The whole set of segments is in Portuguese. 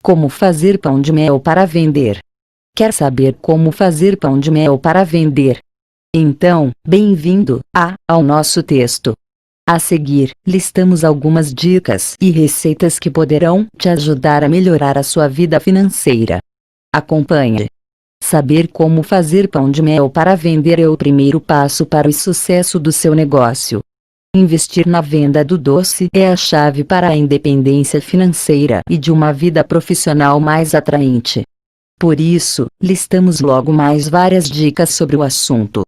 Como fazer pão de mel para vender? Quer saber como fazer pão de mel para vender? Então, bem-vindo ao nosso texto. A seguir, listamos algumas dicas e receitas que poderão te ajudar a melhorar a sua vida financeira. Acompanhe. Saber como fazer pão de mel para vender é o primeiro passo para o sucesso do seu negócio. Investir na venda do doce é a chave para a independência financeira e de uma vida profissional mais atraente. Por isso, listamos logo mais várias dicas sobre o assunto.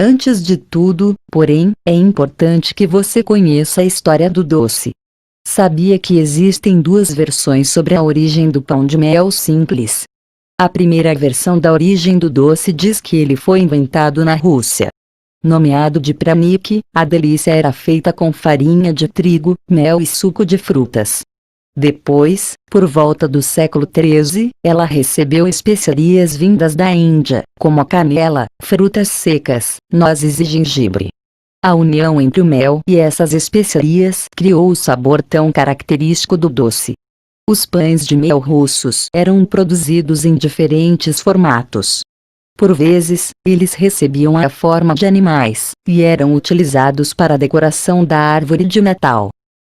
Antes de tudo, porém, é importante que você conheça a história do doce. Sabia que existem duas versões sobre a origem do pão de mel simples? A primeira versão da origem do doce diz que ele foi inventado na Rússia. Nomeado de pranik, a delícia era feita com farinha de trigo, mel e suco de frutas. Depois, por volta do século XIII, ela recebeu especiarias vindas da Índia, como a canela, frutas secas, nozes e gengibre. A união entre o mel e essas especiarias criou o sabor tão característico do doce. Os pães de mel russos eram produzidos em diferentes formatos. Por vezes, eles recebiam a forma de animais, e eram utilizados para a decoração da árvore de Natal.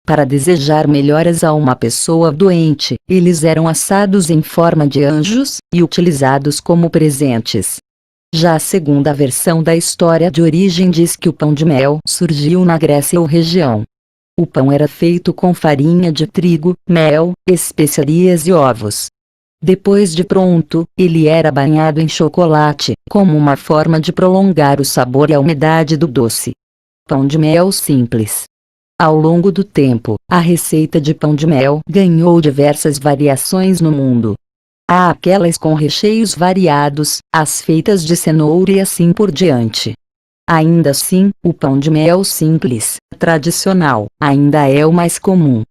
Para desejar melhoras a uma pessoa doente, eles eram assados em forma de anjos, e utilizados como presentes. Já a segunda versão da história de origem diz que o pão de mel surgiu na Grécia ou região. O pão era feito com farinha de trigo, mel, especiarias e ovos. Depois de pronto, ele era banhado em chocolate, como uma forma de prolongar o sabor e a umidade do doce. Pão de mel simples. Ao longo do tempo, a receita de pão de mel ganhou diversas variações no mundo. Há aquelas com recheios variados, as feitas de cenoura e assim por diante. Ainda assim, o pão de mel simples, tradicional, ainda é o mais comum.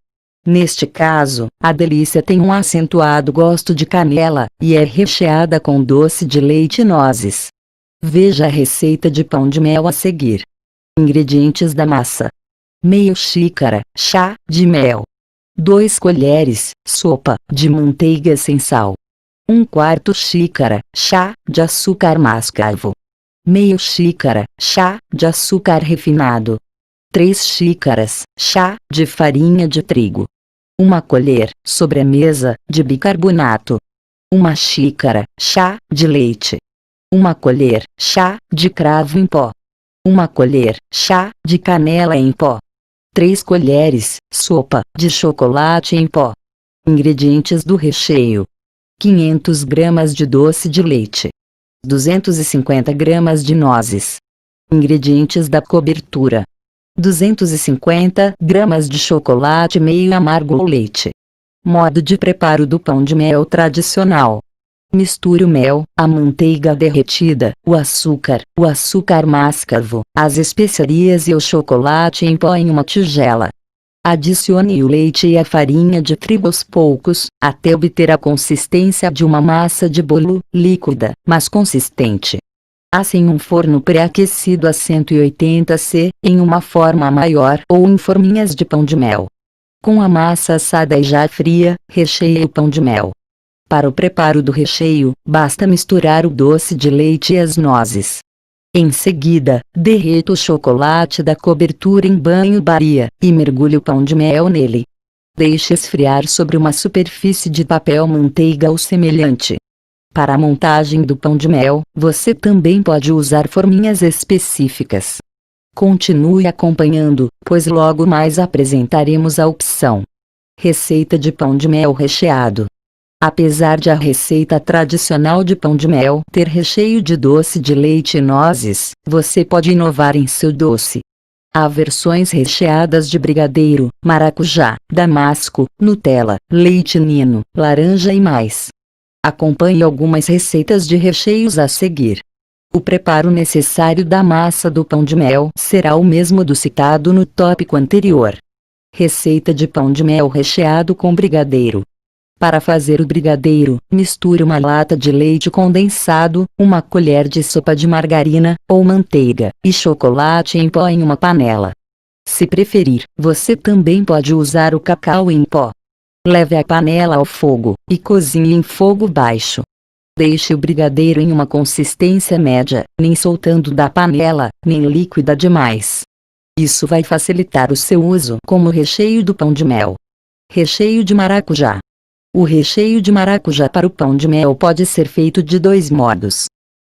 Neste caso, a delícia tem um acentuado gosto de canela, e é recheada com doce de leite e nozes. Veja a receita de pão de mel a seguir. Ingredientes da massa: meia xícara, chá, de mel. 2 colheres, sopa, de manteiga sem sal. 1/4 xícara, chá, de açúcar mascavo. Meia xícara, chá, de açúcar refinado. 3 xícaras, chá, de farinha de trigo. 1 colher, sobremesa, de bicarbonato. 1 xícara, chá, de leite. 1 colher, chá, de cravo em pó. 1 colher, chá, de canela em pó. 3 colheres, sopa, de chocolate em pó. Ingredientes do recheio: 500 gramas de doce de leite. 250 gramas de nozes. Ingredientes da cobertura: 250 gramas de chocolate meio amargo ou leite. Modo de preparo do pão de mel tradicional: misture o mel, a manteiga derretida, o açúcar mascavo, as especiarias e o chocolate em pó em uma tigela. Adicione o leite e a farinha de trigo aos poucos, até obter a consistência de uma massa de bolo, líquida, mas consistente. Asse em um forno pré-aquecido a 180 C, em uma forma maior ou em forminhas de pão de mel. Com a massa assada e já fria, recheie o pão de mel. Para o preparo do recheio, basta misturar o doce de leite e as nozes. Em seguida, derreta o chocolate da cobertura em banho-maria, e mergulhe o pão de mel nele. Deixe esfriar sobre uma superfície de papel manteiga ou semelhante. Para a montagem do pão de mel, você também pode usar forminhas específicas. Continue acompanhando, pois logo mais apresentaremos a opção. Receita de pão de mel recheado. Apesar de a receita tradicional de pão de mel ter recheio de doce de leite e nozes, você pode inovar em seu doce. Há versões recheadas de brigadeiro, maracujá, damasco, Nutella, leite ninho, laranja e mais. Acompanhe algumas receitas de recheios a seguir. O preparo necessário da massa do pão de mel será o mesmo do citado no tópico anterior. Receita de pão de mel recheado com brigadeiro. Para fazer o brigadeiro, misture uma lata de leite condensado, 1 colher de sopa de margarina, ou manteiga, e chocolate em pó em uma panela. Se preferir, você também pode usar o cacau em pó. Leve a panela ao fogo, e cozinhe em fogo baixo. Deixe o brigadeiro em uma consistência média, nem soltando da panela, nem líquida demais. Isso vai facilitar o seu uso como recheio do pão de mel. Recheio de maracujá. O recheio de maracujá para o pão de mel pode ser feito de dois modos.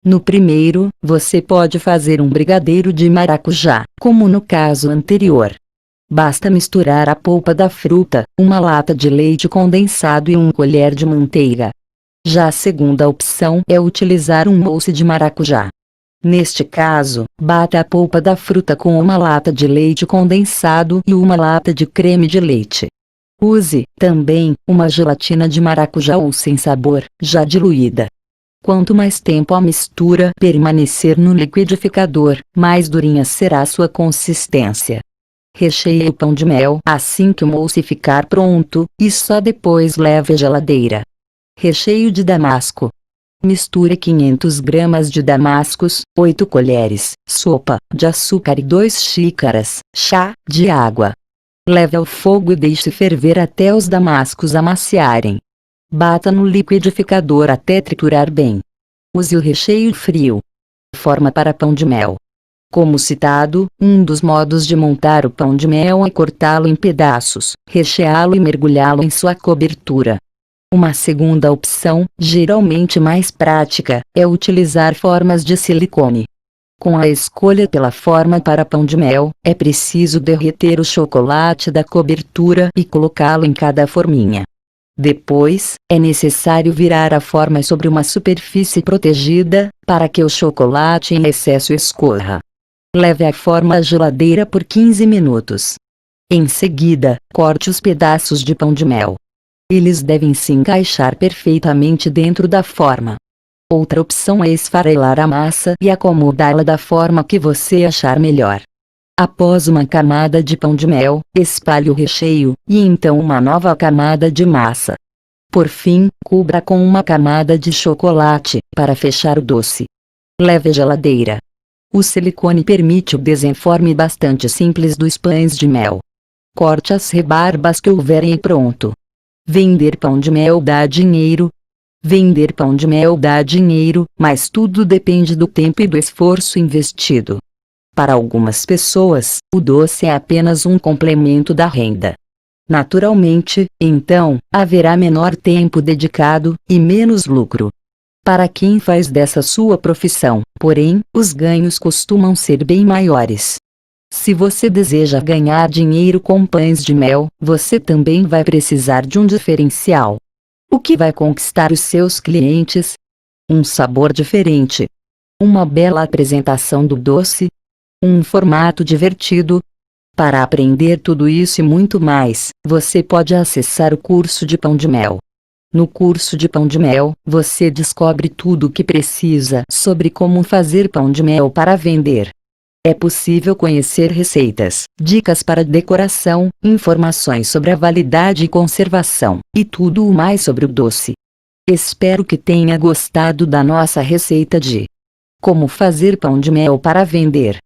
No primeiro, você pode fazer um brigadeiro de maracujá, como no caso anterior. Basta misturar a polpa da fruta, uma lata de leite condensado e uma colher de manteiga. Já a segunda opção é utilizar um mousse de maracujá. Neste caso, bata a polpa da fruta com uma lata de leite condensado e uma lata de creme de leite. Use, também, uma gelatina de maracujá ou sem sabor, já diluída. Quanto mais tempo a mistura permanecer no liquidificador, mais durinha será sua consistência. Recheie o pão de mel assim que o mousse ficar pronto, e só depois leve à geladeira. Recheio de damasco. Misture 500 gramas de damascos, 8 colheres, sopa, de açúcar e 2 xícaras, chá, de água. Leve ao fogo e deixe ferver até os damascos amaciarem. Bata no liquidificador até triturar bem. Use o recheio frio. Forma para pão de mel. Como citado, um dos modos de montar o pão de mel é cortá-lo em pedaços, recheá-lo e mergulhá-lo em sua cobertura. Uma segunda opção, geralmente mais prática, é utilizar formas de silicone. Com a escolha pela forma para pão de mel, é preciso derreter o chocolate da cobertura e colocá-lo em cada forminha. Depois, é necessário virar a forma sobre uma superfície protegida, para que o chocolate em excesso escorra. Leve a forma à geladeira por 15 minutos. Em seguida, corte os pedaços de pão de mel. Eles devem se encaixar perfeitamente dentro da forma. Outra opção é esfarelar a massa e acomodá-la da forma que você achar melhor. Após uma camada de pão de mel, espalhe o recheio, e então uma nova camada de massa. Por fim, cubra com uma camada de chocolate, para fechar o doce. Leve à geladeira. O silicone permite o desenforme bastante simples dos pães de mel. Corte as rebarbas que houverem e pronto. Vender pão de mel dá dinheiro? Vender pão de mel dá dinheiro, mas tudo depende do tempo e do esforço investido. Para algumas pessoas, o doce é apenas um complemento da renda. Naturalmente, então, haverá menor tempo dedicado, e menos lucro. Para quem faz dessa sua profissão, porém, os ganhos costumam ser bem maiores. Se você deseja ganhar dinheiro com pães de mel, você também vai precisar de um diferencial. O que vai conquistar os seus clientes? Um sabor diferente. Uma bela apresentação do doce. Um formato divertido. Para aprender tudo isso e muito mais, você pode acessar o curso de Pão de Mel. No curso de Pão de Mel, você descobre tudo o que precisa sobre como fazer pão de mel para vender. É possível conhecer receitas, dicas para decoração, informações sobre a validade e conservação, e tudo o mais sobre o doce. Espero que tenha gostado da nossa receita de como fazer pão de mel para vender.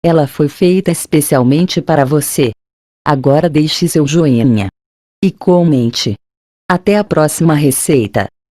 Ela foi feita especialmente para você. Agora deixe seu joinha e comente. Até a próxima receita.